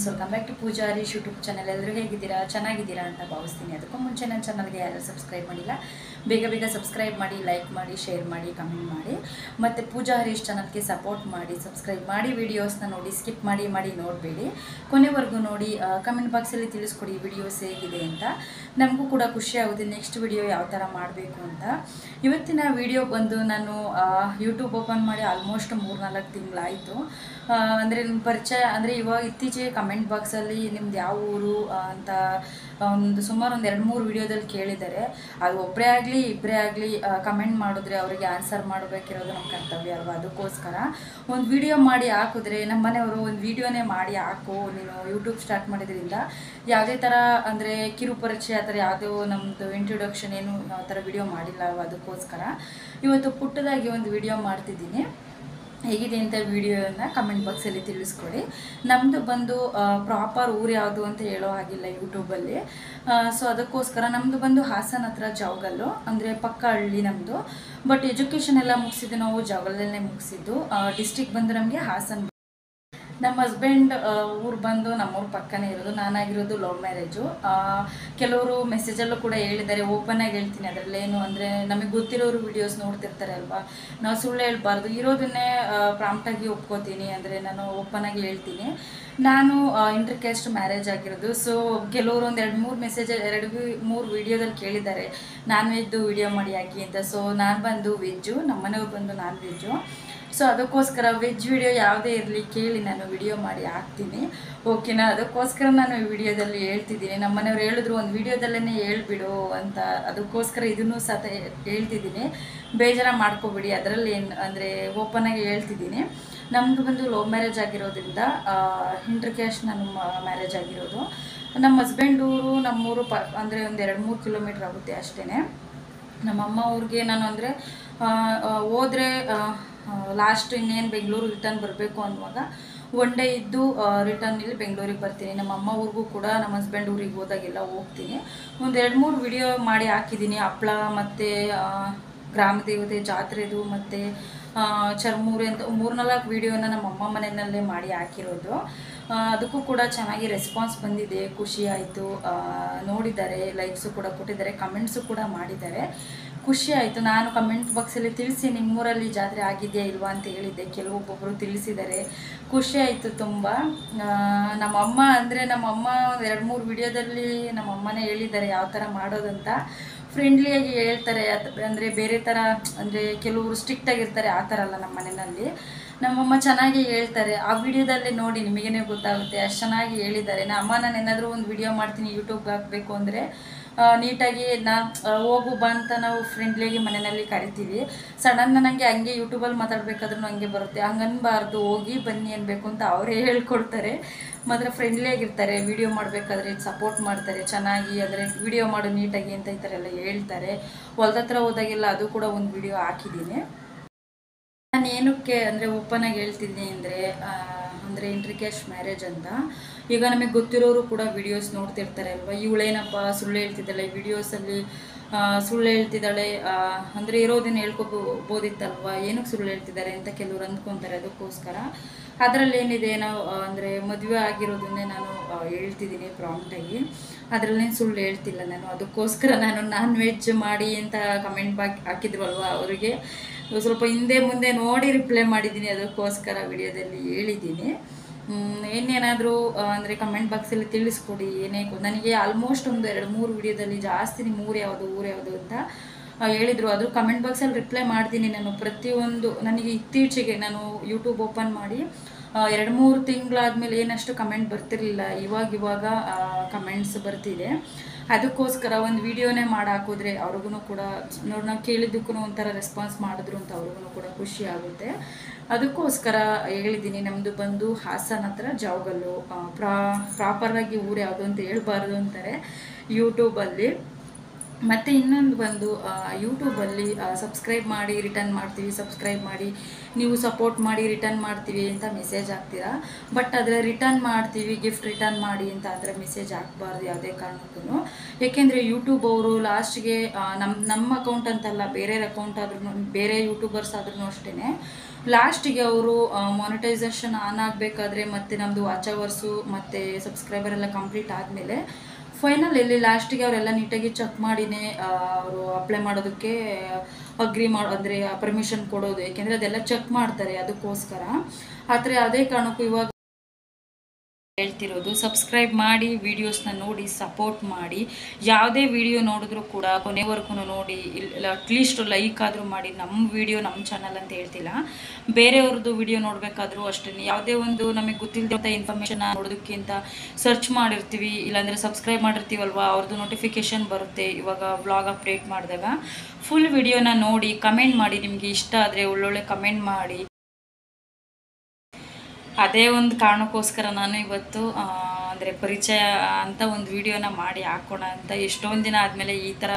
Welcome back to Pooja Harish YouTube channel. ಎಲ್ಲರೂ ಹೇಗಿದ್ದೀರಾ? ಚೆನ್ನಾಗಿದ್ದೀರಾ ಅಂತ ಭಾವಿಸ್ತೀನಿ. ಅದಕ್ಕೂ ಮುಂಚೆ ನನ್ನ ಚಾನಲ್ಗೆ ಯಾರು ಸಬ್ಸ್ಕ್ರೈಬ್ ಮಾಡಿಲ್ಲ, ಬೇಗ ಸಬ್ಸ್ಕ್ರೈಬ್ ಮಾಡಿ, ಲೈಕ್ ಮಾಡಿ, ಶೇರ್ ಮಾಡಿ, ಕಮೆಂಟ್ ಮಾಡಿ. ಮತ್ತು ಪೂಜಾ ಹರೀಶ್ ಚಾನಲ್ಗೆ ಸಪೋರ್ಟ್ ಮಾಡಿ, ಸಬ್ಸ್ಕ್ರೈಬ್ ಮಾಡಿ, ವೀಡಿಯೋಸ್ನ ನೋಡಿ, ಸ್ಕಿಪ್ ಮಾಡಿ ನೋಡಬೇಡಿ, ಕೊನೆವರೆಗೂ ನೋಡಿ. ಕಮೆಂಟ್ ಬಾಕ್ಸಲ್ಲಿ ತಿಳಿಸ್ಕೊಡಿ ವಿಡಿಯೋಸ್ ಹೇಗಿದೆ ಅಂತ. ನಮಗೂ ಕೂಡ ಖುಷಿ ಆಗುತ್ತೆ ನೆಕ್ಸ್ಟ್ ವಿಡಿಯೋ ಯಾವ ಥರ ಮಾಡಬೇಕು ಅಂತ. ಇವತ್ತಿನ ವಿಡಿಯೋ ಬಂದು ನಾನು ಯೂಟ್ಯೂಬ್ ಓಪನ್ ಮಾಡಿ ಆಲ್ಮೋಸ್ಟ್ 3-4 ತಿಂಗಳಾಯಿತು. ಅಂದರೆ ನಿಮ್ಮ ಪರಿಚಯ ಅಂದರೆ ಇವಾಗ ಇತ್ತೀಚೆಗೆ ಕಮೆಂಟ್ ಬಾಕ್ಸಲ್ಲಿ ನಿಮ್ದು ಯಾವ ಊರು ಅಂತ ಸುಮಾರು ಒಂದು 2-3 ವಿಡಿಯೋದಲ್ಲಿ ಕೇಳಿದ್ದಾರೆ. ಅದು ಒಬ್ಬರೇ ಆಗಲಿ ಇಬ್ಬರೇ ಆಗಲಿ ಕಮೆಂಟ್ ಮಾಡಿದ್ರೆ ಅವರಿಗೆ ಆನ್ಸರ್ ಮಾಡಬೇಕಿರೋದು ನಮ್ಮ ಕರ್ತವ್ಯ ಅಲ್ವಾ. ಅದಕ್ಕೋಸ್ಕರ ಒಂದು ವಿಡಿಯೋ ಮಾಡಿ ಹಾಕಿದ್ರೆ ನಮ್ಮ ಮನೆಯವರು ಒಂದು ವಿಡಿಯೋನೇ ಮಾಡಿ ಹಾಕು, ನೀನು ಯೂಟ್ಯೂಬ್ ಸ್ಟಾರ್ಟ್ ಮಾಡಿದ್ರಿಂದ ಯಾವುದೇ ಥರ ಅಂದರೆ ಕಿರು ಪರಿಚಯ ಆ ಥರ ಯಾವುದೋ ನಮ್ಮದು ಇಂಟ್ರೊಡಕ್ಷನ್ ಏನು ಆ ಥರ ವಿಡಿಯೋ ಮಾಡಿಲ್ಲ ಅಲ್ವಾ. ಅದಕ್ಕೋಸ್ಕರ ಇವತ್ತು ಪುಟ್ಟದಾಗಿ ಒಂದು ವಿಡಿಯೋ ಮಾಡ್ತಿದ್ದೀನಿ. ಹೇಗಿದೆ ಅಂತ ವಿಡಿಯೋನ ಕಮೆಂಟ್ ಬಾಕ್ಸಲ್ಲಿ ತಿಳಿಸ್ಕೊಡಿ. ನಮ್ಮದು ಬಂದು ಪ್ರಾಪರ್ ಊರು ಯಾವುದು ಅಂತ ಹೇಳೋ ಹಾಗಿಲ್ಲ ಯೂಟ್ಯೂಬಲ್ಲಿ. ಸೊ ಅದಕ್ಕೋಸ್ಕರ ನಮ್ಮದು ಬಂದು ಹಾಸನ ಹತ್ರ ಜಾವಗಲ್ಲು, ಅಂದರೆ ಪಕ್ಕ ಹಳ್ಳಿ ನಮ್ಮದು. ಬಟ್ ಎಜುಕೇಷನ್ ಎಲ್ಲ ಮುಗಿಸಿದ್ದು ನಾವು ಜಾವಗಲ್ಲೇ ಮುಗಿಸಿದ್ದು. ಡಿಸ್ಟಿಕ್ ಬಂದು ನಮಗೆ ಹಾಸನ. ನಮ್ಮ ಹಸ್ಬೆಂಡ್ ಊರು ಬಂದು ನಮ್ಮೂರ ಪಕ್ಕನೇ ಇರೋದು. ನಾನಾಗಿರೋದು ಲವ್ ಮ್ಯಾರೇಜು. ಕೆಲವರು ಮೆಸೇಜಲ್ಲೂ ಕೂಡ ಹೇಳಿದ್ದಾರೆ, ಓಪನ್ನಾಗಿ ಹೇಳ್ತೀನಿ, ಅದರಲ್ಲೇನು ಅಂದರೆ ನಮಗೆ ಗೊತ್ತಿರೋರು ವೀಡಿಯೋಸ್ ನೋಡ್ತಿರ್ತಾರೆ ಅಲ್ವಾ, ನಾವು ಸುಳ್ಳು ಹೇಳ್ಬಾರ್ದು, ಇರೋದನ್ನೇ ಪ್ರಾಂಪ್ಟಾಗಿ ಒಪ್ಕೋತೀನಿ, ಅಂದರೆ ನಾನು ಓಪನ್ನಾಗಿ ಹೇಳ್ತೀನಿ. ನಾನು ಇಂಟರ್ ಕ್ಯಾಸ್ಟ್ ಮ್ಯಾರೇಜ್ ಆಗಿರೋದು. ಸೊ ಕೆಲವರು ಒಂದು 2-3 ಮೆಸೇಜ್ 2-3 ವೀಡಿಯೋದಲ್ಲಿ ಕೇಳಿದ್ದಾರೆ ನಾನ್ ವೆಜ್ದು ವೀಡಿಯೋ ಮಾಡಿ ಹಾಕಿ ಅಂತ. ಸೊ ನಾನು ಬಂದು ವೆಜ್ಜು, ನಮ್ಮ ಮನೆಯವ್ರು ಬಂದು ನಾನ್ ವೆಜ್ಜು. ಸೊ ಅದಕ್ಕೋಸ್ಕರ ವೆಜ್ ವಿಡಿಯೋ ಯಾವುದೇ ಇರಲಿ ಕೇಳಿ ನಾನು ವಿಡಿಯೋ ಮಾಡಿ ಹಾಕ್ತೀನಿ, ಓಕೆನಾ. ಅದಕ್ಕೋಸ್ಕರ ನಾನು ಈ ವಿಡಿಯೋದಲ್ಲಿ ಹೇಳ್ತಿದ್ದೀನಿ. ನಮ್ಮ ಮನೆಯವ್ರು ಹೇಳಿದ್ರು ಒಂದು ವಿಡಿಯೋದಲ್ಲೇ ಹೇಳ್ಬಿಡು ಅಂತ, ಅದಕ್ಕೋಸ್ಕರ ಇದನ್ನು ಸಹ ಹೇಳ್ತಿದ್ದೀನಿ. ಬೇಜಾರ ಮಾಡ್ಕೋಬಿಡಿ, ಅದರಲ್ಲಿ ಏನು ಅಂದರೆ ಓಪನ್ನಾಗಿ ಹೇಳ್ತಿದ್ದೀನಿ. ನಮ್ಮದು ಬಂದು ಲವ್ ಮ್ಯಾರೇಜ್ ಆಗಿರೋದ್ರಿಂದ ಇಂಟರ್ ಕ್ಯಾಸ್ಟ್ ನಾನು ಮ್ಯಾರೇಜ್ ಆಗಿರೋದು. ನಮ್ಮ ಹಸ್ಬೆಂಡ್ ಊರು ನಮ್ಮೂರು ಅಂದರೆ ಒಂದು 2-3 ಕಿಲೋಮೀಟ್ರ್ ಆಗುತ್ತೆ ಅಷ್ಟೇ. ನಮ್ಮಮ್ಮ ಊರಿಗೆ ನಾನು ಅಂದರೆ ಹೋದರೆ ಲಾಸ್ಟ್ ಇನ್ನೇನು ಬೆಂಗಳೂರು ರಿಟರ್ನ್ ಬರಬೇಕು ಅನ್ನುವಾಗ ಒನ್ ಡೇ ಇದ್ದು ರಿಟರ್ನ್ ಇಲ್ಲಿ ಬೆಂಗಳೂರಿಗೆ ಬರ್ತೀನಿ. ನಮ್ಮ ಅಮ್ಮ ಊರಿಗೂ ಕೂಡ ನಮ್ಮ ಹಸ್ಬೆಂಡ್ ಊರಿಗೆ ಹೋದಾಗೆಲ್ಲ ಹೋಗ್ತೀನಿ. ಒಂದು 2-3 ವಿಡಿಯೋ ಮಾಡಿ ಹಾಕಿದ್ದೀನಿ. ಹಪ್ಪಳ ಮತ್ತು ಗ್ರಾಮ ದೇವತೆ ಜಾತ್ರೆದು ಮತ್ತು ಚರ್ಮೂರಿ ಅಂತ 3-4 ವೀಡಿಯೋನ ನಮ್ಮ ಅಮ್ಮ ಮನೆಯಲ್ಲೇ ಮಾಡಿ ಹಾಕಿರೋದು. ಅದಕ್ಕೂ ಕೂಡ ಚೆನ್ನಾಗಿ ರೆಸ್ಪಾನ್ಸ್ ಬಂದಿದೆ, ಖುಷಿ ಆಯಿತು. ನೋಡಿದ್ದಾರೆ, ಲೈಕ್ಸು ಕೂಡ ಕೊಟ್ಟಿದ್ದಾರೆ, ಕಮೆಂಟ್ಸು ಕೂಡ ಮಾಡಿದ್ದಾರೆ, ಖುಷಿ ಆಯಿತು. ನಾನು ಕಮೆಂಟ್ ಬಾಕ್ಸಲ್ಲಿ ತಿಳಿಸಿ ನಿಮ್ಮೂರಲ್ಲಿ ಜಾತ್ರೆ ಆಗಿದೆಯಾ ಇಲ್ವಾ ಅಂತ ಹೇಳಿದ್ದೆ, ಕೆಲವೊಬ್ಬೊಬ್ಬರು ತಿಳಿಸಿದ್ದಾರೆ, ಖುಷಿ ಆಯಿತು ತುಂಬ. ನಮ್ಮಮ್ಮ ಅಂದರೆ ನಮ್ಮಮ್ಮ ಒಂದು 2-3 ವಿಡಿಯೋದಲ್ಲಿ ನಮ್ಮಮ್ಮನೇ ಹೇಳಿದ್ದಾರೆ ಯಾವ ಥರ ಮಾಡೋದಂತ. ಫ್ರೆಂಡ್ಲಿಯಾಗಿ ಹೇಳ್ತಾರೆ, ಅಂದರೆ ಬೇರೆ ಥರ ಅಂದರೆ ಕೆಲವರು ಸ್ಟ್ರಿಕ್ಟಾಗಿರ್ತಾರೆ, ಆ ಥರ ಅಲ್ಲ ನಮ್ಮ ಮನೆಯಲ್ಲಿ. ನಮ್ಮಮ್ಮ ಚೆನ್ನಾಗಿ ಹೇಳ್ತಾರೆ, ಆ ವಿಡಿಯೋದಲ್ಲೇ ನೋಡಿ ನಿಮಗೇ ಗೊತ್ತಾಗುತ್ತೆ, ಅಷ್ಟು ಚೆನ್ನಾಗಿ ಹೇಳಿದ್ದಾರೆ. ನಾನು ಏನಾದರೂ ಒಂದು ವಿಡಿಯೋ ಮಾಡ್ತೀನಿ ಯೂಟ್ಯೂಬ್ಗೆ ಹಾಕಬೇಕು ಅಂದರೆ ನೀಟಾಗಿ ನಾನು ಹೋಗು ಬಾ ಅಂತ ನಾವು ಫ್ರೆಂಡ್ಲಿಯಾಗಿ ಮನೆಯಲ್ಲಿ ಕರಿತೀವಿ. ಸಡನ್ ನನಗೆ ಹಂಗೆ ಯೂಟ್ಯೂಬಲ್ಲಿ ಮಾತಾಡಬೇಕಾದ್ರೂ ಹಂಗೆ ಬರುತ್ತೆ, ಹಂಗೆ ಅನ್ಬಾರ್ದು, ಹೋಗಿ ಬನ್ನಿ ಅನ್ಬೇಕು ಅಂತ ಅವರೇ ಹೇಳ್ಕೊಡ್ತಾರೆ. ಮಾತ್ರ ಫ್ರೆಂಡ್ಲಿಯಾಗಿರ್ತಾರೆ, ವಿಡಿಯೋ ಮಾಡಬೇಕಾದ್ರೆ ಸಪೋರ್ಟ್ ಮಾಡ್ತಾರೆ ಚೆನ್ನಾಗಿ. ಆದರೆ ವಿಡಿಯೋ ಮಾಡು ನೀಟಾಗಿ ಅಂತ ಈ ಥರ ಎಲ್ಲ ಹೇಳ್ತಾರೆ. ಹೊಲ್ದ ಹತ್ರ ಹೋದಾಗೆಲ್ಲ ಅದು ಕೂಡ ಒಂದು ವಿಡಿಯೋ ಹಾಕಿದ್ದೀನಿ. ನಾನು ಏನಕ್ಕೆ ಅಂದರೆ ಓಪನ್ನಾಗಿ ಹೇಳ್ತಿದ್ದೀನಿ ಅಂದರೆ ಇಂಟರ್ ಕ್ಯಾಸ್ಟ್ ಮ್ಯಾರೇಜ್ ಅಂತ. ಈಗ ನಮಗೆ ಗೊತ್ತಿರೋರು ಕೂಡ ವೀಡಿಯೋಸ್ ನೋಡ್ತಿರ್ತಾರೆ ಅಲ್ವಾ, ಇವಳೇನಪ್ಪ ಸುಳ್ಳು ಹೇಳ್ತಿದ್ದಾಳೆ ವಿಡಿಯೋಸಲ್ಲಿ, ಸುಳ್ಳು ಹೇಳ್ತಿದ್ದಾಳೆ ಅಂದರೆ ಇರೋದನ್ನು ಹೇಳ್ಕೊಬೋದಿತ್ತಲ್ವ, ಏನಕ್ಕೆ ಸುಳ್ಳು ಹೇಳ್ತಿದ್ದಾರೆ ಅಂತ ಕೆಲವರು ಅಂದ್ಕೊತಾರೆ. ಅದಕ್ಕೋಸ್ಕರ ಅದರಲ್ಲೇನಿದೆ, ನಾವು ಅಂದರೆ ಮದುವೆ ಆಗಿರೋದನ್ನೇ ನಾನು ಹೇಳ್ತಿದ್ದೀನಿ ಪ್ರಾಂಪ್ಟಾಗಿ, ಅದರಲ್ಲೇನು ಸುಳ್ಳು ಹೇಳ್ತಿಲ್ಲ ನಾನು. ಅದಕ್ಕೋಸ್ಕರ ನಾನು ನಾನ್ ವೆಜ್ ಮಾಡಿ ಅಂತ ಕಮೆಂಟ್ ಹಾಕಿದ್ರು ಅಲ್ವ, ಅವರಿಗೆ ಸ್ವಲ್ಪ ಹಿಂದೆ ಮುಂದೆ ನೋಡಿ ರಿಪ್ಲೈ ಮಾಡಿದ್ದೀನಿ. ಅದಕ್ಕೋಸ್ಕರ ವಿಡಿಯೋದಲ್ಲಿ ಹೇಳಿದ್ದೀನಿ. ಇನ್ನೇನಾದರೂ ಅಂದರೆ ಕಮೆಂಟ್ ಬಾಕ್ಸಲ್ಲಿ ತಿಳಿಸ್ಕೊಡಿ ಏನೇ. ನನಗೆ ಆಲ್ಮೋಸ್ಟ್ ಒಂದು 2-3 ವಿಡಿಯೋದಲ್ಲಿ ಜಾಸ್ತಿ ನಿಮ್ಮ ಊರು ಯಾವುದು ಅಂತ ಹೇಳಿದರು. ಅದು ಕಮೆಂಟ್ ಬಾಕ್ಸಲ್ಲಿ ರಿಪ್ಲೈ ಮಾಡ್ತೀನಿ ನಾನು ಪ್ರತಿಯೊಂದು. ನನಗೆ ಇತ್ತೀಚೆಗೆ ನಾನು ಯೂಟ್ಯೂಬ್ ಓಪನ್ ಮಾಡಿ 2-3 ತಿಂಗಳಾದಮೇಲೆ ಏನಷ್ಟು ಕಮೆಂಟ್ ಬರ್ತಿರಲಿಲ್ಲ, ಇವಾಗ ಕಮೆಂಟ್ಸ್ ಬರ್ತಿದೆ. ಅದಕ್ಕೋಸ್ಕರ ಒಂದು ವಿಡಿಯೋನೇ ಮಾಡಿ ಹಾಕಿದ್ರೆ ಅವ್ರಿಗೂ ಕೂಡ ನೋಡಿ, ನಾವು ಕೇಳಿದ್ದಕ್ಕೂ ಒಂಥರ ರೆಸ್ಪಾನ್ಸ್ ಮಾಡಿದ್ರು ಅಂತ ಅವ್ರಿಗೂ ಕೂಡ ಖುಷಿ ಆಗುತ್ತೆ. ಅದಕ್ಕೋಸ್ಕರ ಹೇಳಿದ್ದೀನಿ. ನಮ್ಮದು ಬಂದು ಹಾಸನ ಹತ್ರ ಜಾವಗಲ್ಲು. ಪ್ರಾಪರಾಗಿ ಊರು ಯಾವುದು ಅಂತ ಹೇಳ್ಬಾರ್ದು ಅಂತಾರೆ ಯೂಟ್ಯೂಬಲ್ಲಿ. ಮತ್ತು ಇನ್ನೊಂದು ಬಂದು ಯೂಟ್ಯೂಬಲ್ಲಿ ಸಬ್ಸ್ಕ್ರೈಬ್ ಮಾಡಿ ರಿಟರ್ನ್ ಮಾಡ್ತೀವಿ, ಸಬ್ಸ್ಕ್ರೈಬ್ ಮಾಡಿ ನೀವು ಸಪೋರ್ಟ್ ಮಾಡಿ ರಿಟರ್ನ್ ಮಾಡ್ತೀವಿ ಅಂತ ಮೆಸೇಜ್ ಹಾಕ್ತೀರಾ. ಬಟ್ ಆದರೆ ರಿಟರ್ನ್ ಮಾಡ್ತೀವಿ ಗಿಫ್ಟ್ ರಿಟರ್ನ್ ಮಾಡಿ ಅಂತ ಅದರ ಮೆಸೇಜ್ ಹಾಕ್ಬಾರ್ದು ಯಾವುದೇ ಕಾರಣಕ್ಕೂ. ಏಕೆಂದರೆ ಯೂಟ್ಯೂಬ್ ಅವರು ಲಾಸ್ಟ್ಗೆ ನಮ್ಮ ಅಕೌಂಟ್ ಅಂತಲ್ಲ, ಬೇರೆ ಅಕೌಂಟ್ ಆದ್ರೂ, ಬೇರೆ ಯೂಟ್ಯೂಬರ್ಸ್ ಆದ್ರೂ ಅಷ್ಟೇ, ಲಾಸ್ಟಿಗೆ ಅವರು ಮಾನಿಟೈಸೇಷನ್ ಆನ್ ಆಗಬೇಕಾದ್ರೆ ಮತ್ತು ನಮ್ಮದು ವಾಚ್ ಅವರ್ಸು ಮತ್ತು ಸಬ್ಸ್ಕ್ರೈಬರ್ ಎಲ್ಲ ಕಂಪ್ಲೀಟ್ ಆದಮೇಲೆ ಫೈನಲ್ ಎಲ್ಲಿ ಲಾಸ್ಟಿಗೆ ಅವರೆಲ್ಲ ನೀಟಾಗಿ ಚೆಕ್ ಮಾಡಿನೇ ಅವರು ಅಪ್ಲೈ ಮಾಡೋದಕ್ಕೆ ಅಗ್ರಿ ಅಂದರೆ ಪರ್ಮಿಷನ್ ಕೊಡೋದು. ಏಕೆಂದರೆ ಅದೆಲ್ಲ ಚೆಕ್ ಮಾಡ್ತಾರೆ, ಅದಕ್ಕೋಸ್ಕರ. ಆದರೆ ಅದೇ ಕಾರಣಕ್ಕೂ ಇವಾಗ ಹೇಳ್ತಿರೋದು, ಸಬ್ಸ್ಕ್ರೈಬ್ ಮಾಡಿ, ವಿಡಿಯೋಸ್ನ ನೋಡಿ ಸಪೋರ್ಟ್ ಮಾಡಿ. ಯಾವುದೇ ವಿಡಿಯೋ ನೋಡಿದ್ರೂ ಕೂಡ ಕೊನೆವರೆಗೂ ನೋಡಿ, ಇಲ್ಲ ಅಟ್ಲೀಸ್ಟ್ ಲೈಕ್ ಆದರೂ ಮಾಡಿ. ನಮ್ಮ ವಿಡಿಯೋ ನಮ್ಮ ಚಾನಲ್ ಅಂತ ಹೇಳ್ತಿಲ್ಲ, ಬೇರೆಯವ್ರದ್ದು ವಿಡಿಯೋ ನೋಡಬೇಕಾದ್ರೂ ಅಷ್ಟೇ. ಯಾವುದೇ ಒಂದು ನಮಗೆ ಗೊತ್ತಿಲ್ಲದಂಥ ಇನ್ಫಾರ್ಮೇಷನ್ ನೋಡೋದಕ್ಕಿಂತ ಸರ್ಚ್ ಮಾಡಿರ್ತೀವಿ, ಇಲ್ಲಾಂದರೆ ಸಬ್ಸ್ಕ್ರೈಬ್ ಮಾಡಿರ್ತೀವಲ್ವ, ಅವ್ರದ್ದು ನೋಟಿಫಿಕೇಷನ್ ಬರುತ್ತೆ. ಇವಾಗ ವ್ಲಾಗ್ ಅಪ್ಡೇಟ್ ಮಾಡಿದಾಗ ಫುಲ್ ವಿಡಿಯೋನ ನೋಡಿ ಕಮೆಂಟ್ ಮಾಡಿ. ನಿಮಗೆ ಇಷ್ಟ ಆದರೆ ಒಳ್ಳೊಳ್ಳೆ ಕಮೆಂಟ್ ಮಾಡಿ. ಅದೇ ಒಂದು ಕಾರಣಕ್ಕೋಸ್ಕರ ನಾನು ಇವತ್ತು ಅಂದರೆ ಪರಿಚಯ ಅಂತ ಒಂದು ವಿಡಿಯೋನ ಮಾಡಿ ಹಾಕೋಣ ಅಂತ ಎಷ್ಟೊಂದು ದಿನ ಆದಮೇಲೆ ಈ ಥರ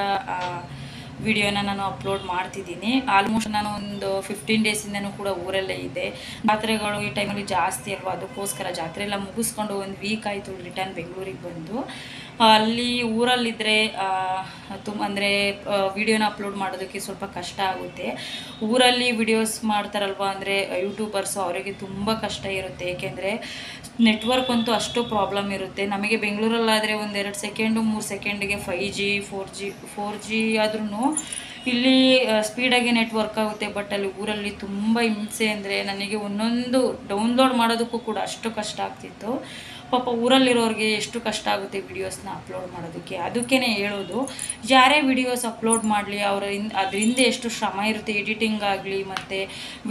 ವಿಡಿಯೋನ ನಾನು ಅಪ್ಲೋಡ್ ಮಾಡ್ತಿದ್ದೀನಿ. ಆಲ್ಮೋಸ್ಟ್ ನಾನು ಒಂದು 15 ಡೇಸಿಂದನೂ ಕೂಡ ಊರಲ್ಲೇ ಇದೆ. ಜಾತ್ರೆಗಳು ಈ ಟೈಮಲ್ಲಿ ಜಾಸ್ತಿ ಅಲ್ವ, ಅದಕ್ಕೋಸ್ಕರ ಜಾತ್ರೆ ಎಲ್ಲ ಮುಗಿಸ್ಕೊಂಡು ಒಂದು ವೀಕ್ ಆಯಿತು ರಿಟರ್ನ್ ಬೆಂಗಳೂರಿಗೆ ಬಂದು. ಅಲ್ಲಿ ಊರಲ್ಲಿದ್ದರೆ ಅಂದರೆ ವಿಡಿಯೋನ ಅಪ್ಲೋಡ್ ಮಾಡೋದಕ್ಕೆ ಸ್ವಲ್ಪ ಕಷ್ಟ ಆಗುತ್ತೆ. ಊರಲ್ಲಿ ವಿಡಿಯೋಸ್ ಮಾಡ್ತಾರಲ್ವ ಅಂದರೆ ಯೂಟ್ಯೂಬರ್ಸು, ಅವರಿಗೆ ತುಂಬ ಕಷ್ಟ ಇರುತ್ತೆ. ಏಕೆಂದರೆ ನೆಟ್ವರ್ಕ್ ಅಂತೂ ಅಷ್ಟು ಪ್ರಾಬ್ಲಮ್ ಇರುತ್ತೆ. ನಮಗೆ ಬೆಂಗಳೂರಲ್ಲಾದರೆ ಒಂದು 2 ಸೆಕೆಂಡು 3 ಸೆಕೆಂಡಿಗೆ 5G 4G ಆದ್ರೂ ಇಲ್ಲಿ ಸ್ಪೀಡಾಗಿ ನೆಟ್ವರ್ಕ್ ಆಗುತ್ತೆ. ಬಟ್ ಅಲ್ಲಿ ಊರಲ್ಲಿ ತುಂಬ ಹಿಂಸೆ. ಅಂದರೆ ನನಗೆ ಒಂದೊಂದು ಡೌನ್ಲೋಡ್ ಮಾಡೋದಕ್ಕೂ ಕೂಡ ಅಷ್ಟು ಕಷ್ಟ ಆಗ್ತಿತ್ತು. ಪಾಪ ಊರಲ್ಲಿರೋರಿಗೆ ಎಷ್ಟು ಕಷ್ಟ ಆಗುತ್ತೆ ವಿಡಿಯೋಸ್ನ ಅಪ್ಲೋಡ್ ಮಾಡೋದಕ್ಕೆ. ಅದಕ್ಕೇ ಹೇಳೋದು, ಯಾರೇ ವಿಡಿಯೋಸ್ ಅಪ್ಲೋಡ್ ಮಾಡಲಿ ಅದರಿಂದ ಎಷ್ಟು ಶ್ರಮ ಇರುತ್ತೆ. ಎಡಿಟಿಂಗ್ ಆಗಲಿ ಮತ್ತು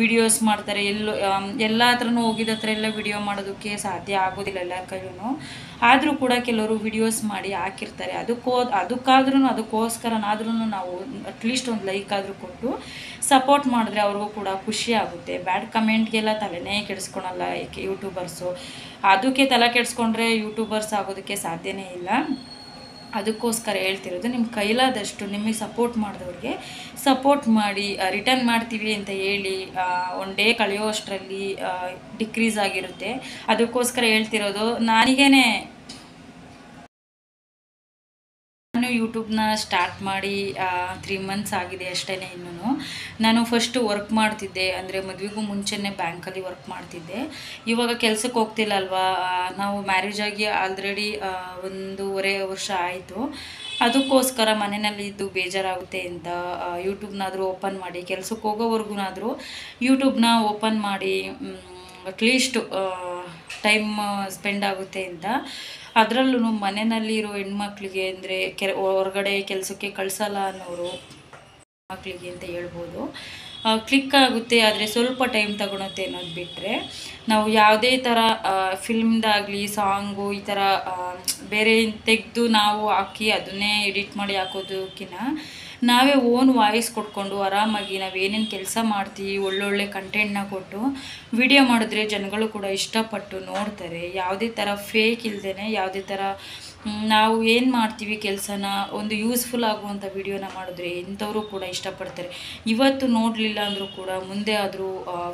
ವಿಡಿಯೋಸ್ ಮಾಡ್ತಾರೆ, ಎಲ್ಲ ಹತ್ರನೂ ಹೋಗಿದ ಹತ್ರ ಎಲ್ಲ ವಿಡಿಯೋ ಮಾಡೋದಕ್ಕೆ ಸಾಧ್ಯ ಆಗೋದಿಲ್ಲ ಎಲ್ಲರ ಕೈಲೂ. ಆದರೂ ಕೂಡ ಕೆಲವರು ವಿಡಿಯೋಸ್ ಮಾಡಿ ಹಾಕಿರ್ತಾರೆ. ಅದಕ್ಕೋಸ್ಕರನಾದ್ರೂ ನಾವು ಅಟ್ಲೀಸ್ಟ್ ಒಂದು ಲೈಕ್ ಆದರೂ ಕೊಟ್ಟು ಸಪೋರ್ಟ್ ಮಾಡಿದ್ರೆ ಅವ್ರಿಗೂ ಕೂಡ ಖುಷಿ ಆಗುತ್ತೆ. ಬ್ಯಾಡ್ ಕಮೆಂಟ್ಗೆಲ್ಲ ತಲೆನೇ ಕೆಡಿಸ್ಕೊಳಲ್ಲ ಯೂಟ್ಯೂಬರ್ಸು. ಅದಕ್ಕೆ ತಲೆ ಕೆಡಿಸ್ಕೊಂಡ್ರೆ ಯೂಟ್ಯೂಬರ್ಸ್ ಆಗೋದಕ್ಕೆ ಸಾಧ್ಯನೇ ಇಲ್ಲ. ಅದಕ್ಕೋಸ್ಕರ ಹೇಳ್ತಿರೋದು, ನಿಮ್ಮ ಕೈಲಾದಷ್ಟು ನಿಮಗೆ ಸಪೋರ್ಟ್ ಮಾಡಿದವ್ರಿಗೆ ಸಪೋರ್ಟ್ ಮಾಡಿ. ರಿಟರ್ನ್ ಮಾಡ್ತೀವಿ ಅಂತ ಹೇಳಿ 1 ಡೇ ಕಳೆಯೋ ಅಷ್ಟರಲ್ಲಿ ಡಿಕ್ರೀಸ್ ಆಗಿರುತ್ತೆ. ಅದಕ್ಕೋಸ್ಕರ ಹೇಳ್ತಿರೋದು. ನಾನು ಯೂಟ್ಯೂಬ್ನ ಸ್ಟಾರ್ಟ್ ಮಾಡಿ 3 ಮಂತ್ಸ್ ಆಗಿದೆ ಅಷ್ಟೇ. ಇನ್ನೂ ನಾನು ಫಸ್ಟ್ ವರ್ಕ್ ಮಾಡ್ತಿದ್ದೆ, ಅಂದರೆ ಮದುವೆಗೂ ಮುಂಚೆನೇ ಬ್ಯಾಂಕಲ್ಲಿ ವರ್ಕ್ ಮಾಡ್ತಿದ್ದೆ. ಇವಾಗ ಕೆಲಸಕ್ಕೆ ಹೋಗ್ತಿಲ್ಲ ಅಲ್ವಾ. ನಾವು ಮ್ಯಾರೇಜ್ ಆಗಿ ಆಲ್ರೆಡಿ 1.5 ವರ್ಷ ಆಯಿತು. ಅದಕ್ಕೋಸ್ಕರ ಮನೆಯಲ್ಲಿ ಇದ್ದು ಬೇಜಾರಾಗುತ್ತೆ ಅಂತ ಯೂಟ್ಯೂಬ್ನಾದರೂ ಓಪನ್ ಮಾಡಿ, ಕೆಲಸಕ್ಕೆ ಹೋಗೋವರೆಗೂನಾದರೂ ಯೂಟ್ಯೂಬ್ನ ಓಪನ್ ಮಾಡಿ ಅಟ್ಲೀಸ್ಟ್ ಟೈಮ್ ಸ್ಪೆಂಡ್ ಆಗುತ್ತೆ ಅಂತ. ಅದರಲ್ಲೂ ಮನೆಯಲ್ಲಿರೋ ಹೆಣ್ಮಕ್ಳಿಗೆ, ಅಂದರೆ ಹೊರಗಡೆ ಕೆಲಸಕ್ಕೆ ಕಳಿಸಲ್ಲ ಅನ್ನೋರು ಮಕ್ಕಳಿಗೆ ಅಂತ ಹೇಳ್ಬೋದು, ಕ್ಲಿಕ್ ಆಗುತ್ತೆ. ಆದರೆ ಸ್ವಲ್ಪ ಟೈಮ್ ತಗೊಳುತ್ತೆ ಅನ್ನೋದು ಬಿಟ್ಟರೆ, ನಾವು ಯಾವುದೇ ಥರ ಫಿಲ್ಮ್ದಾಗಲಿ ಸಾಂಗು ಈ ಥರ ಬೇರೆ ತೆಗೆದು ನಾವು ಹಾಕಿ ಅದನ್ನೇ ಎಡಿಟ್ ಮಾಡಿ ಹಾಕೋದಕ್ಕಿಂತ ನಾವೇ ಓನ್ ವಾಯ್ಸ್ ಕೊಟ್ಕೊಂಡು ಆರಾಮಾಗಿ ನಾವೇನೇನು ಕೆಲಸ ಮಾಡ್ತೀವಿ ಒಳ್ಳೊಳ್ಳೆ ಕಂಟೆಂಟ್ನ ಕೊಟ್ಟು ವಿಡಿಯೋ ಮಾಡಿದ್ರೆ ಜನಗಳು ಕೂಡ ಇಷ್ಟಪಟ್ಟು ನೋಡ್ತಾರೆ. ಯಾವುದೇ ಥರ ಫೇಕ್ ಇಲ್ಲದೇ, ಯಾವುದೇ ಥರ ನಾವು ಏನು ಮಾಡ್ತೀವಿ ಕೆಲಸನ ಒಂದು ಯೂಸ್ಫುಲ್ ಆಗುವಂಥ ವಿಡಿಯೋನ ಮಾಡಿದ್ರೆ ಇಂಥವರು ಕೂಡ ಇಷ್ಟಪಡ್ತಾರೆ. ಇವತ್ತು ನೋಡಲಿಲ್ಲ ಅಂದರೂ ಕೂಡ ಮುಂದೆ ಆದರೂ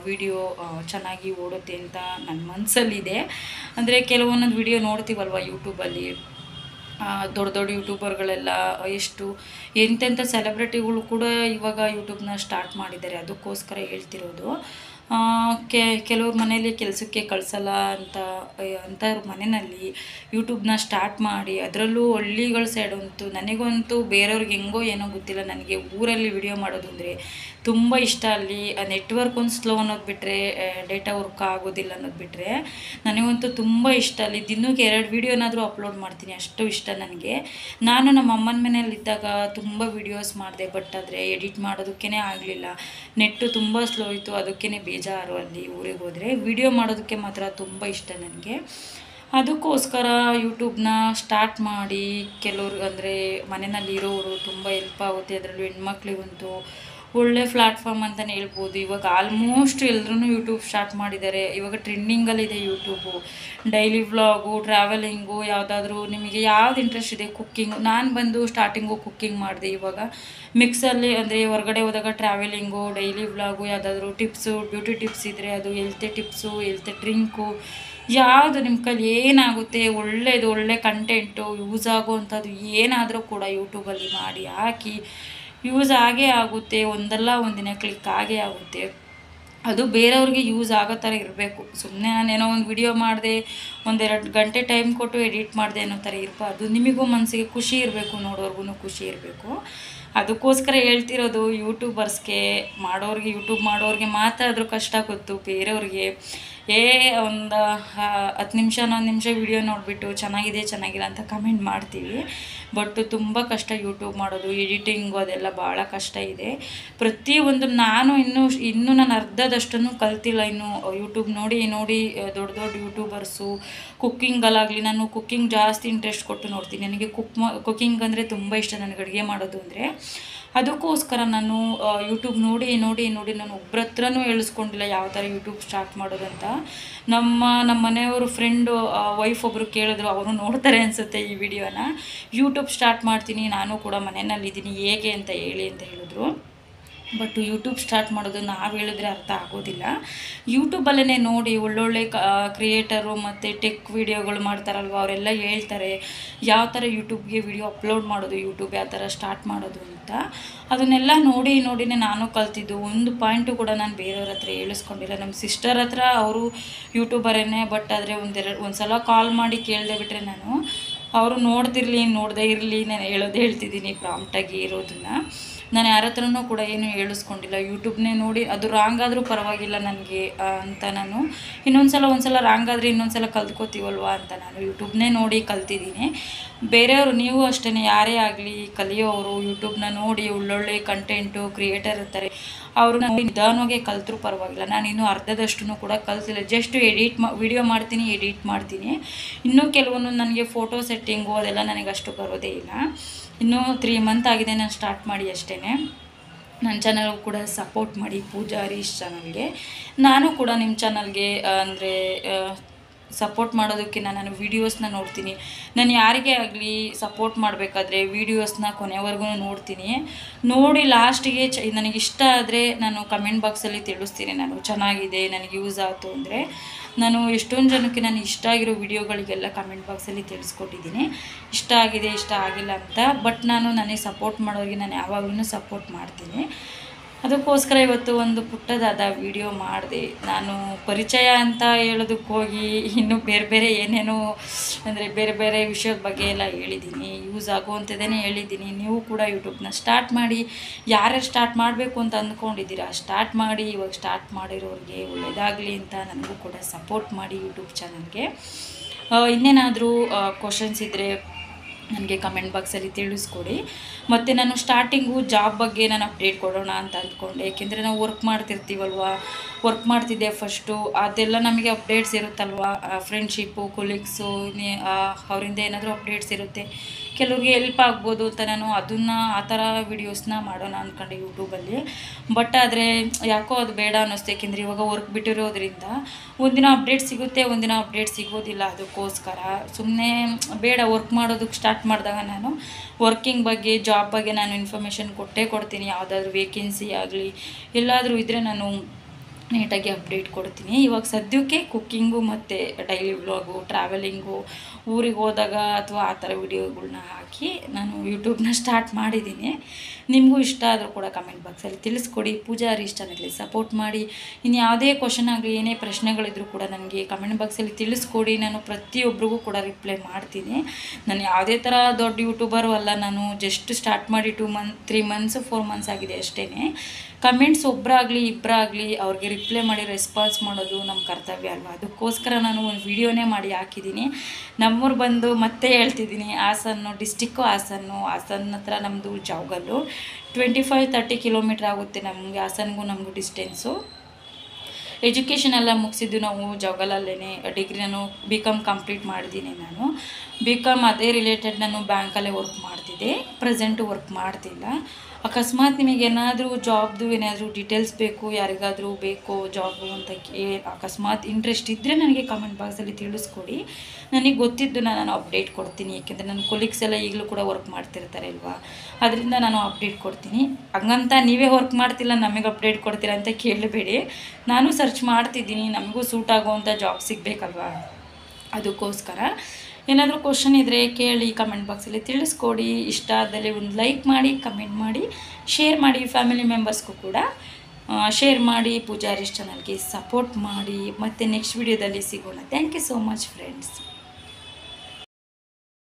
ವಿಡಿಯೋ ಚೆನ್ನಾಗಿ ಓಡುತ್ತೆ ಅಂತ ನನ್ನ ಮನಸ್ಸಲ್ಲಿದೆ. ಅಂದರೆ ಕೆಲವೊಂದೊಂದು ವಿಡಿಯೋ ನೋಡ್ತೀವಲ್ವ ಯೂಟ್ಯೂಬಲ್ಲಿ, ದೊಡ್ಡ ದೊಡ್ಡ ಯೂಟ್ಯೂಬರ್ಗಳೆಲ್ಲ ಎಂತೆಂಥ ಸೆಲೆಬ್ರಿಟಿಗಳು ಕೂಡ ಇವಾಗ ಯೂಟ್ಯೂಬ್ನ ಸ್ಟಾರ್ಟ್ ಮಾಡಿದ್ದಾರೆ. ಅದಕ್ಕೋಸ್ಕರ ಹೇಳ್ತಿರೋದು, ಕೆಲವ್ರ ಮನೇಲಿ ಕೆಲಸಕ್ಕೆ ಕಳಿಸಲ್ಲ ಅಂಥವ್ರ ಮನೆಯಲ್ಲಿ ಯೂಟ್ಯೂಬ್ನ ಸ್ಟಾರ್ಟ್ ಮಾಡಿ, ಅದರಲ್ಲೂ ಹಳ್ಳಿಗಳ ಸೈಡಂತೂ ನನಗಂತೂ ಬೇರೆಯವ್ರಿಗೆ ಹೆಂಗೋ ಏನೋ ಗೊತ್ತಿಲ್ಲ, ನನಗೆ ಊರಲ್ಲಿ ವಿಡಿಯೋ ಮಾಡೋದು ಅಂದರೆ ತುಂಬ ಇಷ್ಟ. ಅಲ್ಲಿ ನೆಟ್ವರ್ಕ್ ಒಂದು ಸ್ಲೋ ಅನ್ನೋದು ಬಿಟ್ಟರೆ, ಡೇಟಾ ವರ್ಕ್ ಆಗೋದಿಲ್ಲ ಅನ್ನೋದು ಬಿಟ್ಟರೆ ನನಗಂತೂ ತುಂಬ ಇಷ್ಟ. ಅಲ್ಲಿ ದಿನಕ್ಕೆ 2 ವಿಡಿಯೋನಾದರೂ ಅಪ್ಲೋಡ್ ಮಾಡ್ತೀನಿ, ಅಷ್ಟು ಇಷ್ಟ ನನಗೆ. ನಾನು ನಮ್ಮ ಅಮ್ಮನ ಮನೆಯಲ್ಲಿದ್ದಾಗ ತುಂಬ ವಿಡಿಯೋಸ್ ಮಾಡಿದೆ, ಬಟ್ ಆದರೆ ಎಡಿಟ್ ಮಾಡೋದಕ್ಕೇ ಆಗಲಿಲ್ಲ. ನೆಟ್ಟು ತುಂಬ ಸ್ಲೋ ಇತ್ತು, ಅದಕ್ಕೇ ಬೇಜಾರು. ಅಲ್ಲಿ ಊರಿಗೆ ಹೋದರೆ ವಿಡಿಯೋ ಮಾಡೋದಕ್ಕೆ ಮಾತ್ರ ತುಂಬ ಇಷ್ಟ ನನಗೆ. ಅದಕ್ಕೋಸ್ಕರ ಯೂಟ್ಯೂಬ್ನ ಸ್ಟಾರ್ಟ್ ಮಾಡಿ ಕೆಲವರು ಅಂದರೆ ಮನೆಯಲ್ಲಿ ಇರೋರು ತುಂಬ ಹೆಲ್ಪ್ ಆಗುತ್ತೆ. ಅದರಲ್ಲೂ ಹೆಣ್ಮಕ್ಳಿಗಂತೂ ಒಳ್ಳೆ ಪ್ಲ್ಯಾಟ್ಫಾರ್ಮ್ ಅಂತಲೇ ಹೇಳ್ಬೋದು. ಇವಾಗ ಆಲ್ಮೋಸ್ಟ್ ಎಲ್ಲರೂ ಯೂಟ್ಯೂಬ್ ಸ್ಟಾರ್ಟ್ ಮಾಡಿದ್ದಾರೆ. ಇವಾಗ ಟ್ರೆಂಡಿಂಗಲ್ಲಿದೆ ಯೂಟ್ಯೂಬು. ಡೈಲಿ ವ್ಲಾಗು, ಟ್ರಾವೆಲಿಂಗು, ಯಾವುದಾದ್ರೂ ನಿಮಗೆ ಯಾವ್ದು ಇಂಟ್ರೆಸ್ಟ್ ಇದೆ, ಕುಕ್ಕಿಂಗು. ನಾನು ಬಂದು ಸ್ಟಾರ್ಟಿಂಗು ಕುಕ್ಕಿಂಗ್ ಮಾಡಿದೆ. ಇವಾಗ ಮಿಕ್ಸಲ್ಲಿ ಅಂದರೆ ಹೊರಗಡೆ ಹೋದಾಗ ಟ್ರಾವೆಲಿಂಗು, ಡೈಲಿ ವ್ಲಾಗು, ಯಾವುದಾದ್ರೂ ಟಿಪ್ಸು, ಬ್ಯೂಟಿ ಟಿಪ್ಸ್ ಇದ್ದರೆ ಅದು, ಹೆಲ್ತ್ ಟಿಪ್ಸು, ಹೆಲ್ತ್ ಡ್ರಿಂಕು, ಯಾವುದು ನಿಮ್ಮ ಕೈಲಿ ಏನಾಗುತ್ತೆ ಒಳ್ಳೆಯದು, ಒಳ್ಳೆ ಕಂಟೆಂಟು, ಯೂಸ್ ಆಗುವಂಥದ್ದು ಏನಾದರೂ ಕೂಡ ಯೂಟ್ಯೂಬಲ್ಲಿ ಮಾಡಿ ಹಾಕಿ, ಯೂಸ್ ಆಗೇ ಆಗುತ್ತೆ. ಒಂದಲ್ಲ ಒಂದಿನ ಕ್ಲಿಕ್ ಆಗೇ ಆಗುತ್ತೆ. ಅದು ಬೇರೆಯವ್ರಿಗೆ ಯೂಸ್ ಆಗೋ ಥರ ಇರಬೇಕು. ಸುಮ್ಮನೆ ನಾನೇನೋ ಒಂದು ವಿಡಿಯೋ ಮಾಡಿದೆ, 1-2 ಗಂಟೆ ಟೈಮ್ ಕೊಟ್ಟು ಎಡಿಟ್ ಮಾಡಿದೆ ಅನ್ನೋ ಥರ ಇರಬಾರ್ದು. ನಿಮಗೂ ಮನಸ್ಸಿಗೆ ಖುಷಿ ಇರಬೇಕು, ನೋಡೋರ್ಗು ಖುಷಿ ಇರಬೇಕು. ಅದಕ್ಕೋಸ್ಕರ ಹೇಳ್ತಿರೋದು. ಯೂಟ್ಯೂಬರ್ಸ್ಗೆ ಮಾಡೋರಿಗೆ, ಯೂಟ್ಯೂಬ್ ಮಾಡೋರಿಗೆ ಮಾತ್ರ ಅದ್ರ ಕಷ್ಟ ಗೊತ್ತು. ಬೇರೆಯವ್ರಿಗೆ ಒಂದು 10 ನಿಮಿಷ 11 ನಿಮಿಷ ವಿಡಿಯೋ ನೋಡಿಬಿಟ್ಟು ಚೆನ್ನಾಗಿದೆ ಚೆನ್ನಾಗಿಲ್ಲ ಅಂತ ಕಮೆಂಟ್ ಮಾಡ್ತೀವಿ. ಬಟ್ ತುಂಬ ಕಷ್ಟ ಯೂಟ್ಯೂಬ್ ಮಾಡೋದು, ಎಡಿಟಿಂಗು ಅದೆಲ್ಲ ಭಾಳ ಕಷ್ಟ ಇದೆ. ಪ್ರತಿಯೊಂದು ನಾನು ಇನ್ನೂ ನಾನು ಅರ್ಧದಷ್ಟನ್ನು ಕಲ್ತಿಲ್ಲ. ಇನ್ನು ಯೂಟ್ಯೂಬ್ ನೋಡಿ ದೊಡ್ಡ ದೊಡ್ಡ ಯೂಟ್ಯೂಬರ್ಸು ಕುಕ್ಕಿಂಗಲ್ಲಾಗಲಿ, ನಾನು ಕುಕ್ಕಿಂಗ್ ಜಾಸ್ತಿ ಇಂಟ್ರೆಸ್ಟ್ ಕೊಟ್ಟು ನೋಡ್ತೀನಿ. ನನಗೆ ಕುಕ್ಕಿಂಗ್ ಅಂದರೆ ತುಂಬ ಇಷ್ಟ, ನನಗೆ ಅಡುಗೆ ಮಾಡೋದು ಅಂದರೆ. ಅದಕ್ಕೋಸ್ಕರ ನಾನು ಯೂಟ್ಯೂಬ್ ನೋಡಿ ನಾನು ಒಬ್ಬರ ಹತ್ರನೂ ಹೇಳಿಸ್ಕೊಂಡಿಲ್ಲ ಯಾವ ಥರ ಯೂಟ್ಯೂಬ್ ಸ್ಟಾರ್ಟ್ ಮಾಡೋದಂತ. ನಮ್ಮ ಮನೆಯವರು ಫ್ರೆಂಡು ವೈಫ್ ಒಬ್ಬರು ಕೇಳಿದ್ರು, ಅವರು ನೋಡ್ತಾರೆ ಅನಿಸುತ್ತೆ ಈ ವಿಡಿಯೋನ. ಯೂಟ್ಯೂಬ್ ಸ್ಟಾರ್ಟ್ ಮಾಡ್ತೀನಿ, ನಾನು ಕೂಡ ಮನೆಯಲ್ಲಿದ್ದೀನಿ, ಹೇಗೆ ಅಂತ ಹೇಳಿ ಅಂತ ಹೇಳಿದ್ರು. ಬಟ್ ಯೂಟ್ಯೂಬ್ ಸ್ಟಾರ್ಟ್ ಮಾಡೋದು ನಾವು ಹೇಳಿದ್ರೆ ಅರ್ಥ ಆಗೋದಿಲ್ಲ. ಯೂಟ್ಯೂಬಲ್ಲೇ ನೋಡಿ ಒಳ್ಳೊಳ್ಳೆ ಕ್ರಿಯೇಟರು ಮತ್ತು ಟೆಕ್ ವಿಡಿಯೋಗಳು ಮಾಡ್ತಾರಲ್ವ, ಅವರೆಲ್ಲ ಹೇಳ್ತಾರೆ ಯಾವ ಥರ ಯೂಟ್ಯೂಬ್ಗೆ ವಿಡಿಯೋ ಅಪ್ಲೋಡ್ ಮಾಡೋದು, ಯೂಟ್ಯೂಬ್ ಯಾವ ಥರ ಸ್ಟಾರ್ಟ್ ಮಾಡೋದು ಅಂತ. ಅದನ್ನೆಲ್ಲ ನೋಡಿನೇ ನಾನು ಕಲ್ತಿದ್ದು. ಒಂದು ಪಾಯಿಂಟು ಕೂಡ ನಾನು ಬೇರೆಯವ್ರ ಹತ್ರ ಹೇಳಿಸ್ಕೊಂಡಿಲ್ಲ. ನಮ್ಮ ಸಿಸ್ಟರ್ ಹತ್ರ ಅವರು ಯೂಟ್ಯೂಬರೇನೆ. ಬಟ್ ಆದರೆ ಒಂದು ಸಲ ಕಾಲ್ ಮಾಡಿ ಕೇಳದೆ ಬಿಟ್ಟರೆ ನಾನು, ಅವರು ನೋಡದೇ ಇರಲಿ, ನಾನು ಹೇಳ್ತಿದ್ದೀನಿ ಪ್ರಾಂಪ್ಟಾಗಿ ಇರೋದನ್ನು. ನಾನು ಯಾರ ಹತ್ರನೂ ಕೂಡ ಏನು ಹೇಳಿಸ್ಕೊಂಡಿಲ್ಲ. ಯೂಟ್ಯೂಬ್ನೇ ನೋಡಿ, ಅದು ರಾಂಗ್ ಆದರೂ ಪರವಾಗಿಲ್ಲ ನನಗೆ ಅಂತ ನಾನು ಒಂದು ಸಲ ರಾಂಗ್ ಆದರೆ ಇನ್ನೊಂದು ಸಲ ಕಲ್ತ್ಕೋತೀವಲ್ವ ಅಂತ ನಾನು ಯೂಟ್ಯೂಬ್ನೇ ನೋಡಿ ಕಲ್ತಿದ್ದೀನಿ. ಬೇರೆಯವರು, ನೀವು ಅಷ್ಟೇ, ಯಾರೇ ಆಗಲಿ ಕಲಿಯೋರು ಯೂಟ್ಯೂಬ್ನ ನೋಡಿ ಒಳ್ಳೊಳ್ಳೆ ಕಂಟೆಂಟು ಕ್ರಿಯೇಟರ್ ಇರ್ತಾರೆ, ಅವ್ರನ್ನ ನಿಧಾನವಾಗಿ ಕಲ್ತರೂ ಪರವಾಗಿಲ್ಲ. ನಾನು ಇನ್ನೂ ಅರ್ಧದಷ್ಟು ಕೂಡ ಕಲ್ತಿಲ್ಲ. ಜಸ್ಟ್ ವಿಡಿಯೋ ಮಾಡ್ತೀನಿ, ಎಡಿಟ್ ಮಾಡ್ತೀನಿ. ಇನ್ನೂ ಕೆಲವೊಂದು ನನಗೆ ಫೋಟೋ ಸೆಟ್ಟಿಂಗು ಅದೆಲ್ಲ ನನಗೆ ಅಷ್ಟು ಬರೋದೇ ಇಲ್ಲ. ಇನ್ನೂ 3 ಮಂತ್ ಆಗಿದೆ ನಾನು ಸ್ಟಾರ್ಟ್ ಮಾಡಿ ಅಷ್ಟೇ. ನನ್ನ ಚಾನಲ್ಗೂ ಕೂಡ ಸಪೋರ್ಟ್ ಮಾಡಿ, ಪೂಜಾ ಹರೀಶ್ ಚಾನಲ್ಗೆ. ನಾನು ಕೂಡ ನಿಮ್ಮ ಚಾನಲ್ಗೆ ಅಂದರೆ ಸಪೋರ್ಟ್ ಮಾಡೋದಕ್ಕಿಂತ ನಾನು ವೀಡಿಯೋಸ್ನ ನೋಡ್ತೀನಿ. ನಾನು ಯಾರಿಗೇ ಆಗಲಿ ಸಪೋರ್ಟ್ ಮಾಡಬೇಕಾದ್ರೆ ವೀಡಿಯೋಸ್ನ ಕೊನೆವರೆಗೂ ನೋಡ್ತೀನಿ. ನೋಡಿ ಲಾಸ್ಟಿಗೆ ನನಗಿಷ್ಟ ಆದರೆ ನಾನು ಕಮೆಂಟ್ ಬಾಕ್ಸಲ್ಲಿ ತಿಳಿಸ್ತೀನಿ. ನಾನು ಚೆನ್ನಾಗಿದೆ, ನನಗೆ ಯೂಸ್ ಆಯಿತು ಅಂದರೆ. ನಾನು ಎಷ್ಟೊಂದು ಜನಕ್ಕೆ ನಾನು ಇಷ್ಟ ಆಗಿರೋ ವಿಡಿಯೋಗಳಿಗೆಲ್ಲ ಕಮೆಂಟ್ ಬಾಕ್ಸಲ್ಲಿ ತಿಳಿಸ್ಕೊಟ್ಟಿದ್ದೀನಿ, ಇಷ್ಟ ಆಗಿದೆ ಇಷ್ಟ ಆಗಿಲ್ಲ ಅಂತ. ಬಟ್ ನನಗೆ ಸಪೋರ್ಟ್ ಮಾಡೋರಿಗೆ ನಾನು ಯಾವಾಗಲೂ ಸಪೋರ್ಟ್ ಮಾಡ್ತೀನಿ. ಅದಕ್ಕೋಸ್ಕರ ಇವತ್ತು ಒಂದು ಪುಟ್ಟದಾದ ವಿಡಿಯೋ ಮಾಡಿದೆ. ನಾನು ಪರಿಚಯ ಅಂತ ಹೇಳೋದಕ್ಕೆ ಹೋಗಿ ಇನ್ನೂ ಬೇರೆ ಏನೇನೋ ಅಂದರೆ ಬೇರೆ ವಿಷಯದ ಬಗ್ಗೆ ಎಲ್ಲ ಹೇಳಿದ್ದೀನಿ, ಯೂಸ್ ಆಗುವಂಥದ್ದೇ ಹೇಳಿದ್ದೀನಿ. ನೀವು ಕೂಡ ಯೂಟ್ಯೂಬ್ನ ಸ್ಟಾರ್ಟ್ ಮಾಡಿ, ಯಾರ್ಯಾರು ಸ್ಟಾರ್ಟ್ ಮಾಡಬೇಕು ಅಂತ ಅಂದ್ಕೊಂಡಿದ್ದೀರಾ ಸ್ಟಾರ್ಟ್ ಮಾಡಿ. ಇವಾಗ ಸ್ಟಾರ್ಟ್ ಮಾಡಿರೋರಿಗೆ ಒಳ್ಳೆಯದಾಗಲಿ ಅಂತ ನನಗೂ ಕೂಡ ಸಪೋರ್ಟ್ ಮಾಡಿ ಯೂಟ್ಯೂಬ್ ಚಾನಲ್ಗೆ. ಇನ್ನೇನಾದರೂ ಕ್ವಶನ್ಸ್ ಇದ್ದರೆ ನನಗೆ ಕಮೆಂಟ್ ಬಾಕ್ಸಲ್ಲಿ ತಿಳಿಸ್ಕೊಡಿ. ಮತ್ತು ನಾನು ಸ್ಟಾರ್ಟಿಂಗು ಜಾಬ್ ಬಗ್ಗೆ ನಾನು ಅಪ್ಡೇಟ್ ಕೊಡೋಣ ಅಂತ ಅಂದ್ಕೊಂಡೆ. ಏಕೆಂದರೆ ನಾವು ವರ್ಕ್ ಮಾಡ್ತಿದ್ದೆ ಫಸ್ಟು. ಅದೆಲ್ಲ ನಮಗೆ ಅಪ್ಡೇಟ್ಸ್ ಇರುತ್ತಲ್ವ, ಫ್ರೆಂಡ್ಶಿಪ್ಪು, ಕೊಲೀಗ್ಸು, ಅವರಿಂದ ಏನಾದರೂ ಅಪ್ಡೇಟ್ಸ್ ಇರುತ್ತೆ, ಕೆಲವ್ರಿಗೆ ಹೆಲ್ಪ್ ಆಗ್ಬೋದು ಅಂತ ನಾನು ಆ ಥರ ವೀಡಿಯೋಸ್ನ ಮಾಡೋಣ ಅಂದ್ಕೊಂಡೆ ಯೂಟ್ಯೂಬಲ್ಲಿ. ಬಟ್ ಆದರೆ ಯಾಕೋ ಅದು ಬೇಡ ಅನ್ನಿಸ್ತು. ಏಕೆಂದರೆ ಇವಾಗ ವರ್ಕ್ ಬಿಟ್ಟಿರೋದ್ರಿಂದ ಒಂದಿನ ಅಪ್ಡೇಟ್ ಸಿಗುತ್ತೆ, ಒಂದಿನ ಅಪ್ಡೇಟ್ ಸಿಗೋದಿಲ್ಲ. ಅದಕ್ಕೋಸ್ಕರ ಸುಮ್ಮನೆ ಬೇಡ. ವರ್ಕ್ ಮಾಡೋದಕ್ಕೆ ಸ್ಟಾರ್ಟ್ ಮಾಡಿದಾಗ ನಾನು ವರ್ಕಿಂಗ್ ಬಗ್ಗೆ, ಜಾಬ್ ಬಗ್ಗೆ ನಾನು ಇನ್ಫಾರ್ಮೇಷನ್ ಕೊಡ್ತೀನಿ. ಯಾವುದಾದ್ರೂ ವೇಕೆನ್ಸಿ ಆಗಲಿ ಎಲ್ಲಾದರೂ ಇದ್ದರೆ ನಾನು ನೀಟಾಗಿ ಅಪ್ಡೇಟ್ ಕೊಡ್ತೀನಿ. ಇವಾಗ ಸದ್ಯಕ್ಕೆ ಕುಕ್ಕಿಂಗು ಮತ್ತು ಡೈಲಿ ವ್ಲಾಗು, ಟ್ರಾವೆಲಿಂಗು, ಊರಿಗೆ ಹೋದಾಗ ಅಥವಾ ಆ ಥರ ವಿಡಿಯೋಗಳನ್ನ ಹಾಕಿ ನಾನು ಯೂಟ್ಯೂಬ್ನ ಸ್ಟಾರ್ಟ್ ಮಾಡಿದ್ದೀನಿ. ನಿಮಗೂ ಇಷ್ಟ ಆದರೂ ಕೂಡ ಕಮೆಂಟ್ ಬಾಕ್ಸಲ್ಲಿ ತಿಳಿಸ್ಕೊಡಿ. ಪೂಜಾ ಹರೀಶ್ ಚಾನಲ್ಗೆ ಸಪೋರ್ಟ್ ಮಾಡಿ. ಇನ್ನು ಯಾವುದೇ ಕ್ವಶನ್ ಆಗಲಿ, ಏನೇ ಪ್ರಶ್ನೆಗಳಿದ್ರೂ ಕೂಡ ನನಗೆ ಕಮೆಂಟ್ ಬಾಕ್ಸಲ್ಲಿ ತಿಳಿಸ್ಕೊಡಿ. ನಾನು ಪ್ರತಿಯೊಬ್ಬರಿಗೂ ಕೂಡ ರಿಪ್ಲೈ ಮಾಡ್ತೀನಿ. ನಾನು ಯಾವುದೇ ಥರ ದೊಡ್ಡ ಯೂಟ್ಯೂಬರು ಅಲ್ಲ. ನಾನು ಜಸ್ಟ್ ಸ್ಟಾರ್ಟ್ ಮಾಡಿ 3 ಮಂತ್ಸ್ 4 ಮಂತ್ಸ್ ಆಗಿದೆ ಅಷ್ಟೇ. ಕಮೆಂಟ್ಸ್ ಒಬ್ಬರಾಗಲಿ ಇಬ್ಬರಾಗಲಿ ಅವ್ರಿಗೆ ರಿಪ್ಲೈ ಮಾಡಿ ರೆಸ್ಪಾನ್ಸ್ ಮಾಡೋದು ನಮ್ಮ ಕರ್ತವ್ಯ ಅಲ್ವಾ. ಅದಕ್ಕೋಸ್ಕರ ನಾನು ಒಂದು ವಿಡಿಯೋನೇ ಮಾಡಿ ಹಾಕಿದ್ದೀನಿ. ನಮ್ಮೂರು ಬಂದು ಮತ್ತೆ ಹೇಳ್ತಿದ್ದೀನಿ, ಡಿಸ್ಟಿಕ್ಕು ಹಾಸನ ಹತ್ರ ನಮ್ಮದು ಜಾವಗಲ್ಲು. 25-30 ಕಿಲೋಮೀಟ್ರ್ ಆಗುತ್ತೆ ನಮಗೆ, ಹಾಸನ್ಗೂ ನಮಗೂ ಡಿಸ್ಟೆನ್ಸು. ಎಜುಕೇಷನ್ ಎಲ್ಲ ಮುಗಿಸಿದ್ದು ನಾವು ಜಾವಗಲ್ಲೇ. ಡಿಗ್ರಿ ನಾನು BCom ಕಂಪ್ಲೀಟ್ ಮಾಡಿದ್ದೀನಿ. ನಾನು BCom ಅದೇ ರಿಲೇಟೆಡ್ ನಾನು ಬ್ಯಾಂಕಲ್ಲೇ ವರ್ಕ್ ಮಾಡ್ತೀನಿ. ಇದೆ, ಪ್ರೆಸೆಂಟು ವರ್ಕ್ ಮಾಡ್ತಿಲ್ಲ. ಅಕಸ್ಮಾತ್ ನಿಮಗೇನಾದರೂ ಜಾಬ್ದು ಏನಾದರೂ ಡೀಟೇಲ್ಸ್ ಬೇಕು, ಯಾರಿಗಾದರೂ ಬೇಕು ಜಾಬು ಅಂತ ಅಕಸ್ಮಾತ್ ಇಂಟ್ರೆಸ್ಟ್ ಇದ್ದರೆ ನನಗೆ ಕಾಮೆಂಟ್ ಬಾಕ್ಸಲ್ಲಿ ತಿಳಿಸ್ಕೊಡಿ. ನನಗೆ ಗೊತ್ತಿದ್ದು ನಾನು ಅಪ್ಡೇಟ್ ಕೊಡ್ತೀನಿ. ಏಕೆಂದರೆ ನನ್ನ ಕೊಲೀಗ್ಸ್ ಎಲ್ಲ ಈಗಲೂ ಕೂಡ ವರ್ಕ್ ಮಾಡ್ತಿರ್ತಾರೆ ಅಲ್ವಾ, ಅದರಿಂದ ನಾನು ಅಪ್ಡೇಟ್ ಕೊಡ್ತೀನಿ. ಹಂಗಂತ ನೀವೇ ವರ್ಕ್ ಮಾಡ್ತಿಲ್ಲ ನಮಗೆ ಅಪ್ಡೇಟ್ ಕೊಡ್ತೀರಾ ಅಂತ ಕೇಳಬೇಡಿ. ನಾನು ಸರ್ಚ್ ಮಾಡ್ತಿದ್ದೀನಿ, ನಮಗೂ ಸೂಟ್ ಆಗುವಂಥ ಜಾಬ್ ಸಿಗಬೇಕಲ್ವಾ, ಅದಕ್ಕೋಸ್ಕರ. ಏನಾದರೂ ಕ್ವಶನ್ ಇದ್ದರೆ ಕೇಳಿ, ಕಮೆಂಟ್ ಬಾಕ್ಸಲ್ಲಿ ತಿಳಿಸ್ಕೊಡಿ. ಇಷ್ಟ ಆದಲ್ಲಿ ಒಂದು ಲೈಕ್ ಮಾಡಿ, ಕಮೆಂಟ್ ಮಾಡಿ, ಶೇರ್ ಮಾಡಿ. ಫ್ಯಾಮಿಲಿ ಮೆಂಬರ್ಸ್ಗೂ ಕೂಡ ಶೇರ್ ಮಾಡಿ. ಪೂಜಾ ಹರೀಶ್ ಚಾನಲ್ಗೆ ಸಪೋರ್ಟ್ ಮಾಡಿ. ಮತ್ತು ನೆಕ್ಸ್ಟ್ ವಿಡಿಯೋದಲ್ಲಿ ಸಿಗೋಣ. Thank you so much friends.